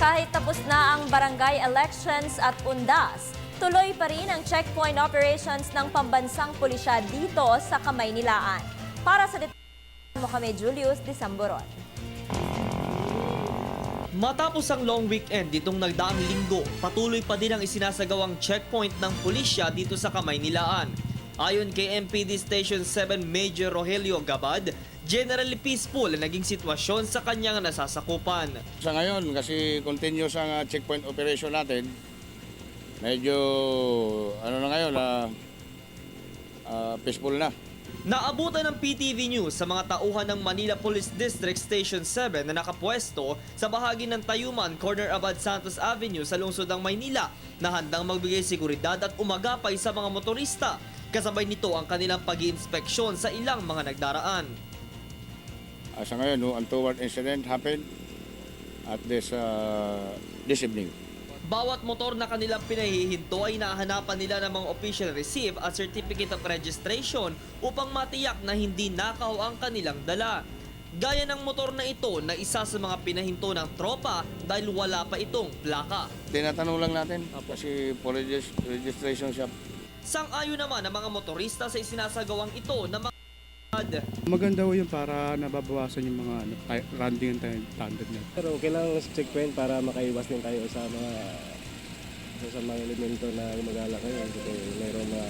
Kahit tapos na ang barangay elections at undas, tuloy pa rin ang checkpoint operations ng pambansang pulisya dito sa Kamaynilaan. Para sa detalye mo kami, Julius Disamboron. Matapos ang long weekend ditong nagdaang linggo, patuloy pa din ang isinasagawang checkpoint ng pulisya dito sa Kamaynilaan. Ayon kay MPD Station 7 Major Rogelio Gabad, generally peaceful ang naging sitwasyon sa kanyang nasasakupan. Sa ngayon, kasi continuous ang checkpoint operation natin, medyo ano na ngayon, peaceful na. Naabutan ng PTV News sa mga tauhan ng Manila Police District Station 7 na nakapwesto sa bahagi ng Tayuman, corner Abad Santos Avenue sa lungsod ng Maynila na handang magbigay seguridad at umagapay sa mga motorista. Kasabay nito ang kanilang pag-iinspeksyon sa ilang mga nagdaraan. Sa ngayon, no, untoward incident happened at this evening. Bawat motor na kanilang pinahihinto ay nahanapan nila ng mga official receipt at certificate of registration upang matiyak na hindi nakaw ang kanilang dala. Gaya ng motor na ito na isa sa mga pinahinto ng tropa dahil wala pa itong plaka. Tinatanong lang natin kasi for registration shop. Sang-ayon naman ang mga motorista sa isinasagawang ito na mga Maganda ho yun para nababawasan yung mga running and standard na. Pero kailangan sa checkpoint para makaiwas din tayo sa mga elemento na gumagala ngayon. Kasi mayroon na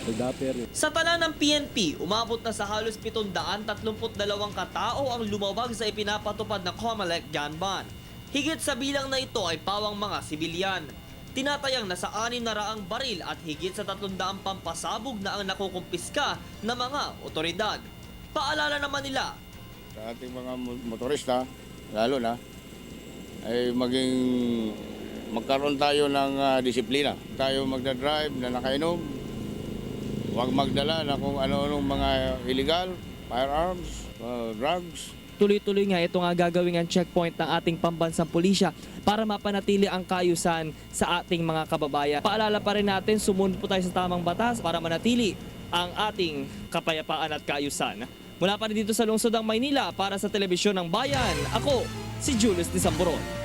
hold-upper. Sa tala ng PNP, umabot na sa halos 732 katao ang lumawag sa ipinapatupad na COMELEC gun ban. Higit sa bilang na ito ay pawang mga sibilyan. Tinatayang nasa 600 baril at higit sa 300 pampasabog na ang nakukumpiska ng mga otoridad. Paalala naman nila, Sa ating mga motorista, lalo na, ay magkaroon tayo ng disiplina. Tayo magdadrive na nakainom, huwag magdala na kung ano-anong mga illegal, firearms, drugs. Tuloy-tuloy nga ito nga gagawin ang checkpoint ng ating pambansang pulisya para mapanatili ang kaayusan sa ating mga kababayan. Paalala pa rin natin, sumunod po tayo sa tamang batas para manatili ang ating kapayapaan at kaayusan. Mula pa rin dito sa lungsod ng Maynila para sa Telebisyon ng Bayan, ako si Julius Disamboron.